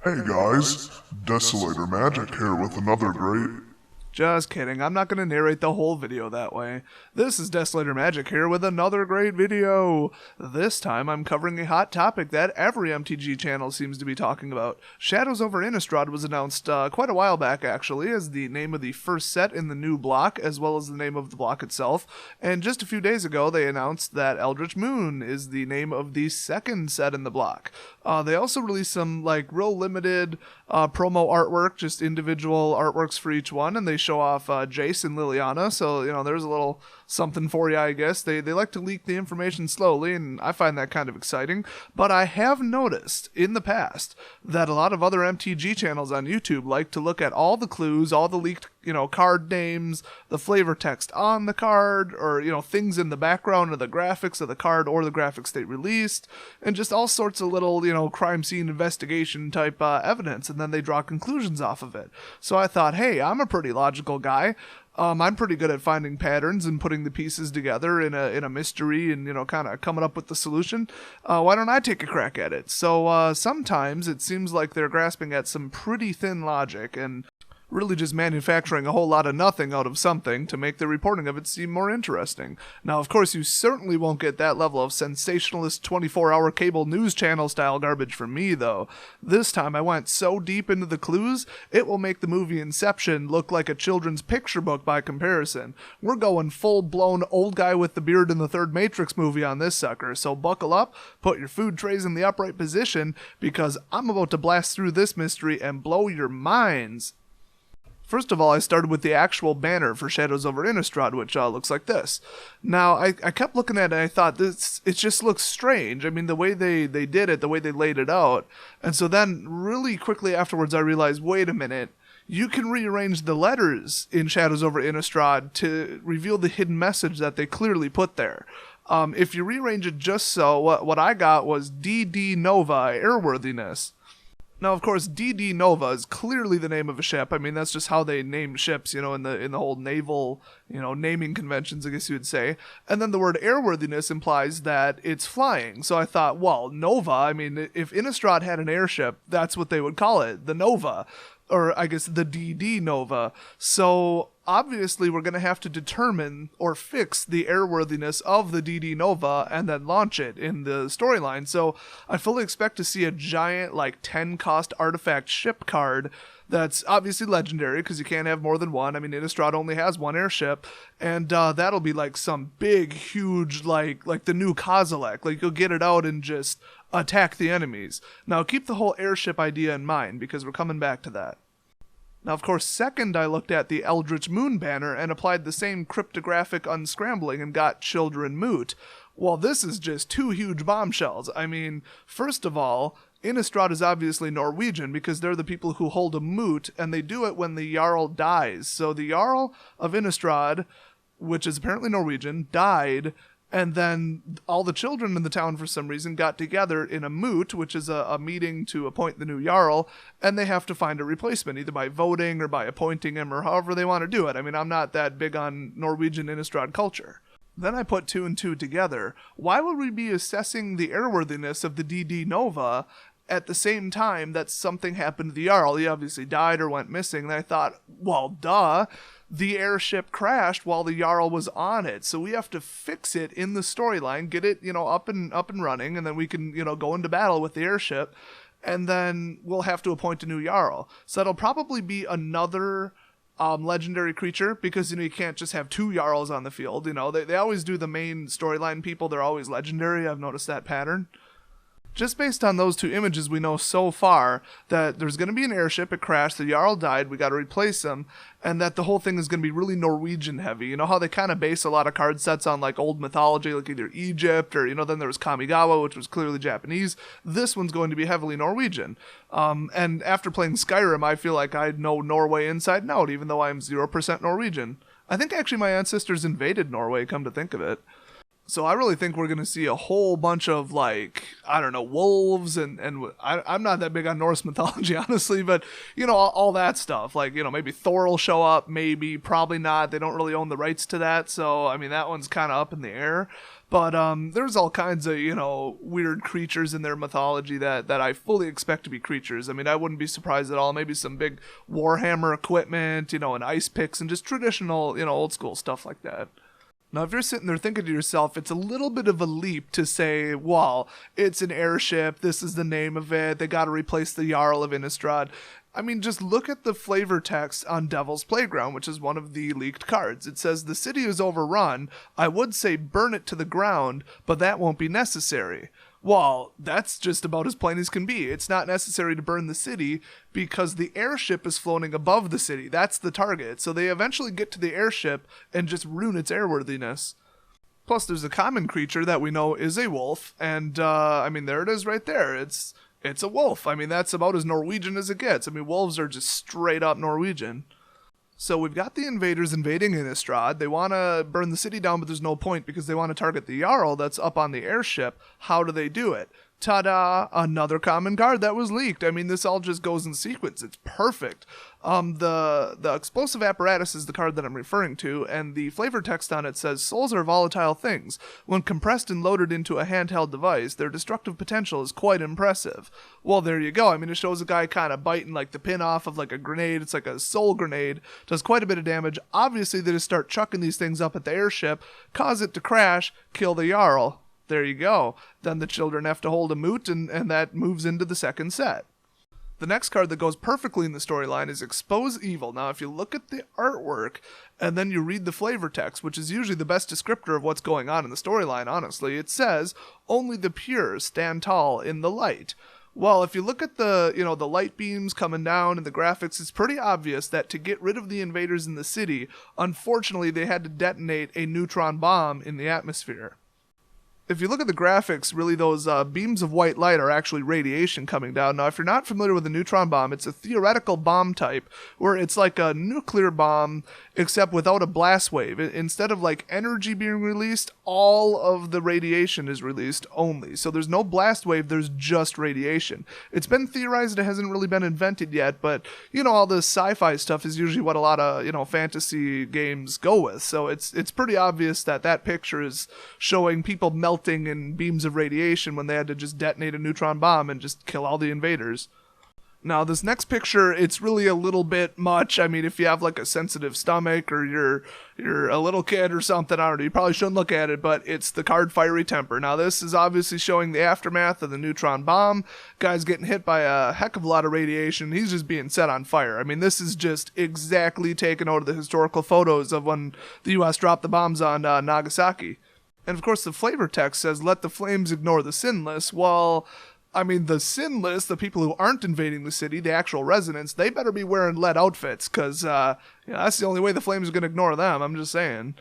Hey guys, Desolator Magic here with another great... Just kidding, I'm not going to narrate the whole video that way. This is Desolator Magic here with another great video. This time I'm covering a hot topic that every MTG channel seems to be talking about. Shadows over Innistrad was announced quite a while back actually as the name of the first set in the new block as well as the name of the block itself. And just a few days ago they announced that Eldritch Moon is the name of the second set in the block. They also released some real limited promo artwork, just individual artworks for each one, and they show off Jace and Liliana, so there's a little something for you, I guess. They like to leak the information slowly, and I find that kind of exciting, but I have noticed in the past that a lot of other MTG channels on YouTube like to look at all the clues, all the leaked card names, the flavor text on the card, or things in the background of the graphics of the card or the graphics they released, and just all sorts of little crime scene investigation type evidence, and then they draw conclusions off of it. So I thought, hey, I'm a pretty logical guy. I'm pretty good at finding patterns and putting the pieces together in a mystery and kind of coming up with the solution. Why don't I take a crack at it? So sometimes it seems like they're grasping at some pretty thin logic and really just manufacturing a whole lot of nothing out of something to make the reporting of it seem more interesting. Now, of course, you certainly won't get that level of sensationalist 24-hour cable news channel style garbage from me, though. This time I went so deep into the clues, it will make the movie Inception look like a children's picture book by comparison. We're going full-blown old guy with the beard in the third Matrix movie on this sucker, so buckle up, put your food trays in the upright position, because I'm about to blast through this mystery and blow your minds. First of all, I started with the actual banner for Shadows over Innistrad, which looks like this. Now, I kept looking at it and I thought, it just looks strange. I mean, the way they did it, the way they laid it out. And so then, really quickly afterwards, I realized, wait a minute, you can rearrange the letters in Shadows over Innistrad to reveal the hidden message that they clearly put there. If you rearrange it just so, what I got was DD Nova, airworthiness. Now, of course, DD Nova is clearly the name of a ship. I mean, that's just how they name ships, in the whole naval, naming conventions, I guess you would say. And then the word airworthiness implies that it's flying. So I thought, well, Nova, I mean, if Innistrad had an airship, that's what they would call it, the Nova. Or I guess the DD Nova. So obviously we're going to have to determine or fix the airworthiness of the DD Nova and then launch it in the storyline. So I fully expect to see a giant 10 cost artifact ship card that's obviously legendary because you can't have more than one. I mean, Innistrad only has one airship, and that'll be some big, huge, like the new Kozilek. You'll get it out and just attack the enemies. Now, keep the whole airship idea in mind because we're coming back to that. Now, of course, second I looked at the Eldritch Moon banner and applied the same cryptographic unscrambling and got Children Moot. Well, this is just two huge bombshells. I mean, first of all, Innistrad is obviously Norwegian because they're the people who hold a moot, and they do it when the Jarl dies. So the Jarl of Innistrad, which is apparently Norwegian, died, and then all the children in the town for some reason got together in a moot, which is a meeting to appoint the new Jarl, and they have to find a replacement, either by voting or by appointing him or however they want to do it. I mean, I'm not that big on Norwegian Innistrad culture. Then I put two and two together. Why would we be assessing the airworthiness of the DD Nova at the same time that something happened to the Jarl? He obviously died or went missing. And I thought, well, duh. The airship crashed while the Jarl was on it, so we have to fix it in the storyline, get it, up and running, and then we can, go into battle with the airship, and then we'll have to appoint a new Jarl. So that'll probably be another legendary creature, because you can't just have two Jarls on the field. They always do the main storyline people. They're always legendary. I've noticed that pattern. Just based on those two images, we know so far that there's going to be an airship, it crashed, the Jarl died, we got to replace him, and that the whole thing is going to be really Norwegian heavy. You know how they kind of base a lot of card sets on old mythology, either Egypt or, then there was Kamigawa, which was clearly Japanese. This one's going to be heavily Norwegian. And after playing Skyrim, I feel like I know Norway inside and out, even though I'm 0% Norwegian. I think actually my ancestors invaded Norway, come to think of it. So I really think we're going to see a whole bunch of, wolves, and I'm not that big on Norse mythology, honestly, but, all that stuff. Maybe Thor will show up, maybe, probably not. They don't really own the rights to that, so, I mean, that one's kind of up in the air. But there's all kinds of, weird creatures in their mythology that I fully expect to be creatures. I mean, I wouldn't be surprised at all. Maybe some big Warhammer equipment, and ice picks and just traditional, old school stuff like that. Now, if you're sitting there thinking to yourself, it's a little bit of a leap to say, well, it's an airship, this is the name of it, they got to replace the Jarl of Innistrad. I mean, just look at the flavor text on Devil's Playground, which is one of the leaked cards. It says, the city is overrun. I would say burn it to the ground, but that won't be necessary. Well, that's just about as plain as can be. It's not necessary to burn the city because the airship is floating above the city. That's the target. So they eventually get to the airship and just ruin its airworthiness. Plus, there's a common creature that we know is a wolf. And, there it is right there. It's a wolf. I mean, that's about as Norwegian as it gets. I mean, wolves are just straight up Norwegian. So we've got the invaders invading Innistrad. They want to burn the city down, but there's no point because they want to target the Jarl that's up on the airship. How do they do it? Ta-da! Another common card that was leaked. I mean, this all just goes in sequence. It's perfect. The explosive apparatus is the card that I'm referring to, and the flavor text on it says, souls are volatile things. When compressed and loaded into a handheld device, their destructive potential is quite impressive. Well, there you go. I mean, it shows a guy kind of biting like the pin off of like a grenade. It's like a soul grenade. Does quite a bit of damage. Obviously, they just start chucking these things up at the airship, cause it to crash, kill the Jarl. There you go. Then the children have to hold a moot, and that moves into the second set. The next card that goes perfectly in the storyline is Expose Evil. Now, if you look at the artwork, and then you read the flavor text, which is usually the best descriptor of what's going on in the storyline, honestly, it says, only the pure stand tall in the light. Well, if you look at the light beams coming down and the graphics, it's pretty obvious that to get rid of the invaders in the city, unfortunately, they had to detonate a neutron bomb in the atmosphere. If you look at the graphics, really those beams of white light are actually radiation coming down. Now, if you're not familiar with a neutron bomb, it's a theoretical bomb type where it's like a nuclear bomb except without a blast wave. Instead of like energy being released, all of the radiation is released only. So there's no blast wave, there's just radiation. It's been theorized, it hasn't really been invented yet, but all this sci-fi stuff is usually what a lot of fantasy games go with. So it's pretty obvious that picture is showing people melting in beams of radiation when they had to just detonate a neutron bomb and just kill all the invaders. Now, this next picture, it's really a little bit much. I mean, if you have like a sensitive stomach or you're a little kid or something, I don't know, you probably shouldn't look at it, but it's the card Fiery Temper. Now, this is obviously showing the aftermath of the neutron bomb. Guy's getting hit by a heck of a lot of radiation. He's just being set on fire. I mean, this is just exactly taken out of the historical photos of when the U.S. dropped the bombs on Nagasaki. And of course, the flavor text says, let the flames ignore the sinless. Well, I mean, the sinless, the people who aren't invading the city, the actual residents, they better be wearing lead outfits, because that's the only way the flames are going to ignore them, I'm just saying.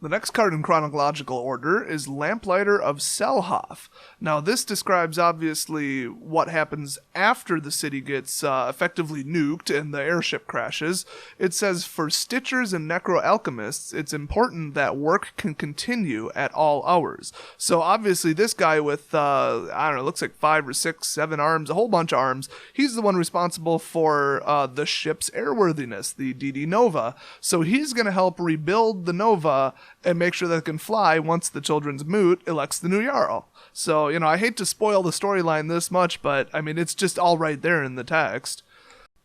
The next card in chronological order is Lamplighter of Selhoff. Now, this describes, obviously, what happens after the city gets effectively nuked and the airship crashes. It says, for Stitchers and Necro-Alchemists, it's important that work can continue at all hours. So, obviously, this guy with, it looks like 5 or 6, 7 arms, a whole bunch of arms, he's the one responsible for the ship's airworthiness, the DD Nova. So, he's going to help rebuild the Nova and make sure that it can fly once the children's moot elects the new Jarl. So, I hate to spoil the storyline this much, but, I mean, it's just all right there in the text.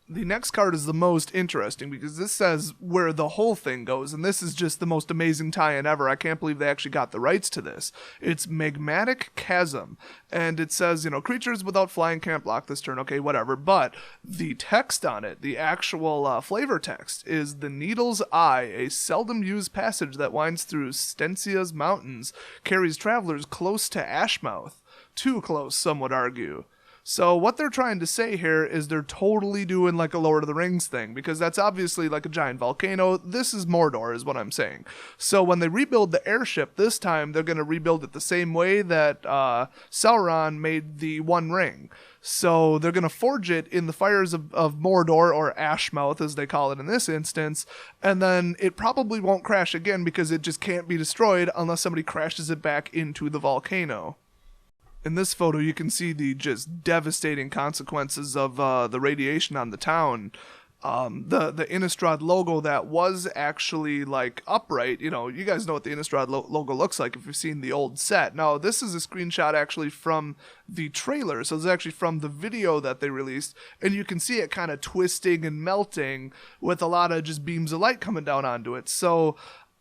The next card is the most interesting because this says where the whole thing goes, and this is just the most amazing tie-in ever. I can't believe they actually got the rights to this. It's Magmatic Chasm, and it says, creatures without flying can't block this turn, okay, whatever, but the text on it, the actual flavor text, is the Needle's Eye, a seldom-used passage that winds through Stensia's mountains, carries travelers close to Ashmouth. Too close, some would argue. So what they're trying to say here is they're totally doing like a Lord of the Rings thing, because that's obviously like a giant volcano. This is Mordor is what I'm saying. So when they rebuild the airship this time, they're going to rebuild it the same way that Sauron made the One Ring. So they're going to forge it in the fires of Mordor, or Ashmouth as they call it in this instance, and then it probably won't crash again because it just can't be destroyed unless somebody crashes it back into the volcano. In this photo, you can see the just devastating consequences of the radiation on the town. the Innistrad logo that was actually like upright. You know, you guys know what the Innistrad logo looks like if you've seen the old set. Now, this is a screenshot actually from the trailer, so it's actually from the video that they released, and you can see it kind of twisting and melting with a lot of just beams of light coming down onto it. So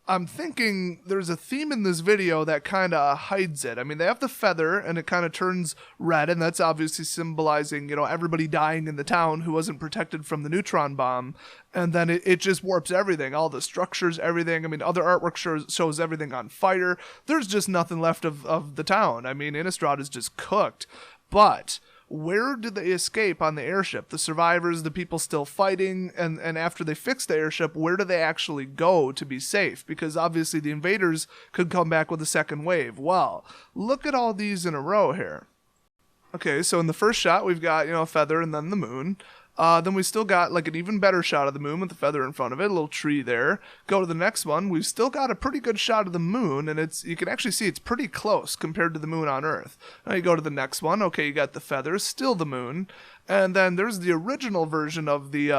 I'm thinking there's a theme in this video that kind of hides it. I mean, they have the feather and it kind of turns red, and that's obviously symbolizing, you know, everybody dying in the town who wasn't protected from the neutron bomb. And then it just warps everything, all the structures, everything. I mean, other artwork shows everything on fire. There's just nothing left of the town. I mean, Innistrad is just cooked. But where did they escape on the airship? The survivors, the people still fighting, and after they fix the airship, where do they actually go to be safe? Because obviously the invaders could come back with a second wave. Well, look at all these in a row here. Okay, so in the first shot, we've got, you know, a feather and then the moon. Then we still got like an even better shot of the moon with the feather in front of it, a little tree there. Go to the next one, we've still got a pretty good shot of the moon, and you can actually see it's pretty close compared to the moon on Earth. Now you go to the next one, okay, you got the feathers, still the moon, and then there's the original version of the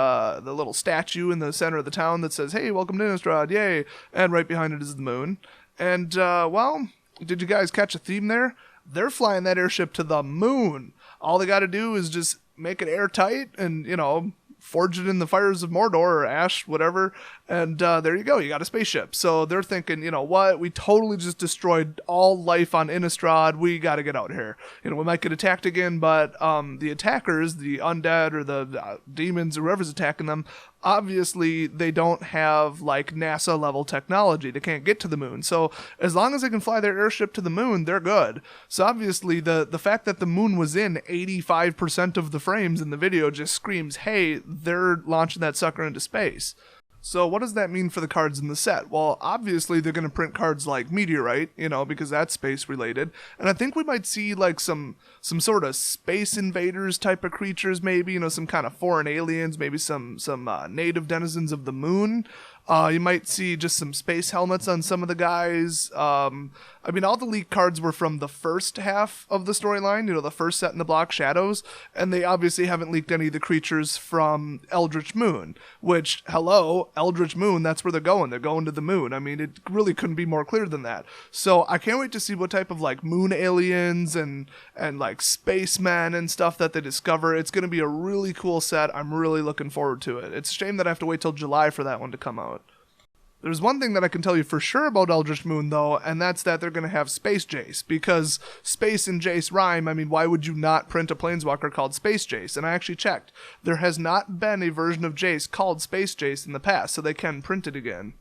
little statue in the center of the town that says, "Hey, welcome to Innistrad, yay!" And right behind it is the moon. And well, did you guys catch a theme there? They're flying that airship to the moon. All they got to do is just make it airtight and, you know, forge it in the fires of Mordor or Ash, whatever, and there you go, you got a spaceship. So they're thinking, you know what, we totally just destroyed all life on Innistrad, we got to get out of here. You know, we might get attacked again, but the attackers, the undead or the demons or whoever's attacking them, obviously they don't have like NASA level technology. They can't get to the moon. So as long as they can fly their airship to the moon, they're good. So obviously the fact that the moon was in 85% of the frames in the video just screams, hey, they're launching that sucker into space. So what does that mean for the cards in the set? Well, obviously they're going to print cards like Meteorite, you know, because that's space related. And I think we might see like some sort of space invaders type of creatures, maybe, you know, some kind of foreign aliens, maybe some native denizens of the moon. You might see just some space helmets on some of the guys. I mean, all the leaked cards were from the first half of the storyline, you know, the first set in the block, Shadows, and they obviously haven't leaked any of the creatures from Eldritch Moon, which, hello, Eldritch Moon, that's where they're going. They're going to the moon. I mean, it really couldn't be more clear than that. So I can't wait to see what type of, like, moon aliens and like, spacemen and stuff that they discover. It's going to be a really cool set. I'm really looking forward to it. It's a shame that I have to wait till July for that one to come out. There's one thing that I can tell you for sure about Eldritch Moon, though, and that's that they're going to have Space Jace, because Space and Jace rhyme. I mean, why would you not print a planeswalker called Space Jace? And I actually checked. There has not been a version of Jace called Space Jace in the past, so they can print it again.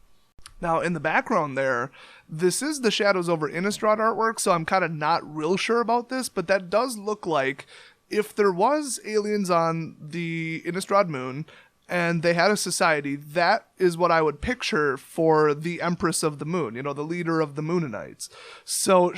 Now, in the background there, this is the Shadows over Innistrad artwork, so I'm kind of not real sure about this, but that does look like if there was aliens on the Innistrad moon, and they had a society, that is what I would picture for the Empress of the Moon, you know, the leader of the Moonanites. So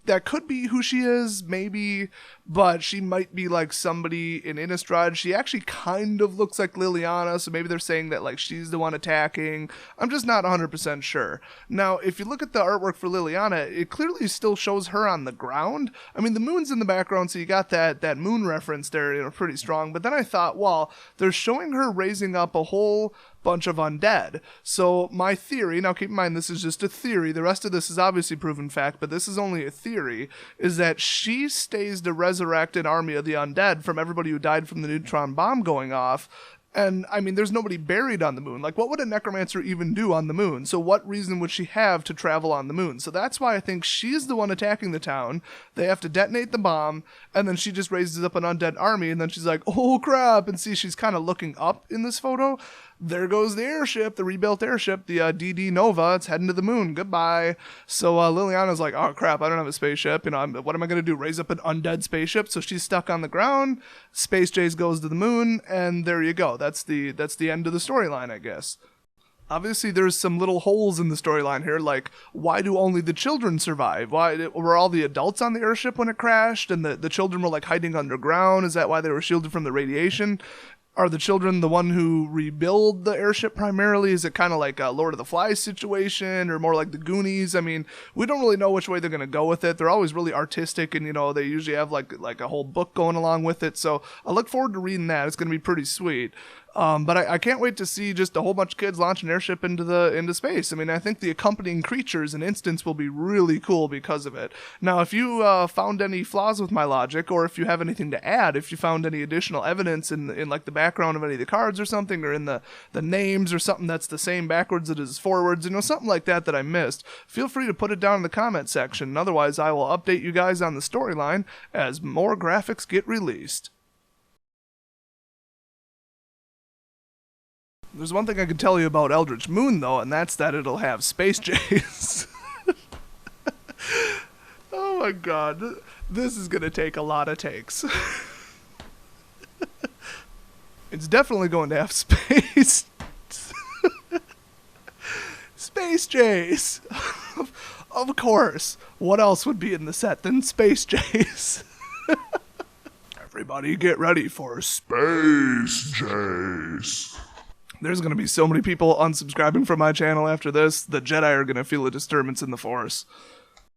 that could be who she is, maybe, but she might be like somebody in Innistrad. She actually kind of looks like Liliana, so maybe they're saying that like she's the one attacking. I'm just not 100% sure. Now, if you look at the artwork for Liliana, it clearly still shows her on the ground. I mean, the moon's in the background, so you got that moon reference there, you know, pretty strong. But then I thought, well, they're showing her raising up a whole bunch of undead. So my theory, now keep in mind this is just a theory, the rest of this is obviously proven fact, but this is only a theory, is that she stays to resurrect an army of the undead from everybody who died from the neutron bomb going off. And, I mean, there's nobody buried on the moon. Like, what would a necromancer even do on the moon? So what reason would she have to travel on the moon? So that's why I think she's the one attacking the town. They have to detonate the bomb, and then she just raises up an undead army, and then she's like, oh, crap. And see, she's kind of looking up in this photo. There goes the airship, the rebuilt airship, the DD Nova. It's heading to the moon. Goodbye. So Liliana's like, oh, crap, I don't have a spaceship. You know, what am I going to do? Raise up an undead spaceship? So she's stuck on the ground. Space Jace goes to the moon, and there you go. That's the end of the storyline, I guess. Obviously, there's some little holes in the storyline here, like, why do only the children survive? Why were all the adults on the airship when it crashed, and the children were, like, hiding underground? Is that why they were shielded from the radiation? Are the children the one who rebuild the airship primarily? Is it kind of like a Lord of the Flies situation, or more like the Goonies? I mean, we don't really know which way they're going to go with it. They're always really artistic, and, you know, they usually have like a whole book going along with it. So I look forward to reading that. It's going to be pretty sweet. But I can't wait to see just a whole bunch of kids launch an airship into space. I mean, I think the accompanying creatures and instance will be really cool because of it. Now, if you found any flaws with my logic, or if you have anything to add, if you found any additional evidence in like the background of any of the cards or something, or in the names or something that's the same backwards as it is forwards, something like that I missed, feel free to put it down in the comment section. Otherwise, I will update you guys on the storyline as more graphics get released. There's one thing I can tell you about Eldritch Moon, though, and that's that it'll have space jays. Oh my god. This is going to take a lot of takes. It's definitely going to have space. Space jays. Of course. What else would be in the set than space jays? Everybody get ready for Space Jays. There's going to be so many people unsubscribing from my channel after this. The Jedi are going to feel a disturbance in the Force.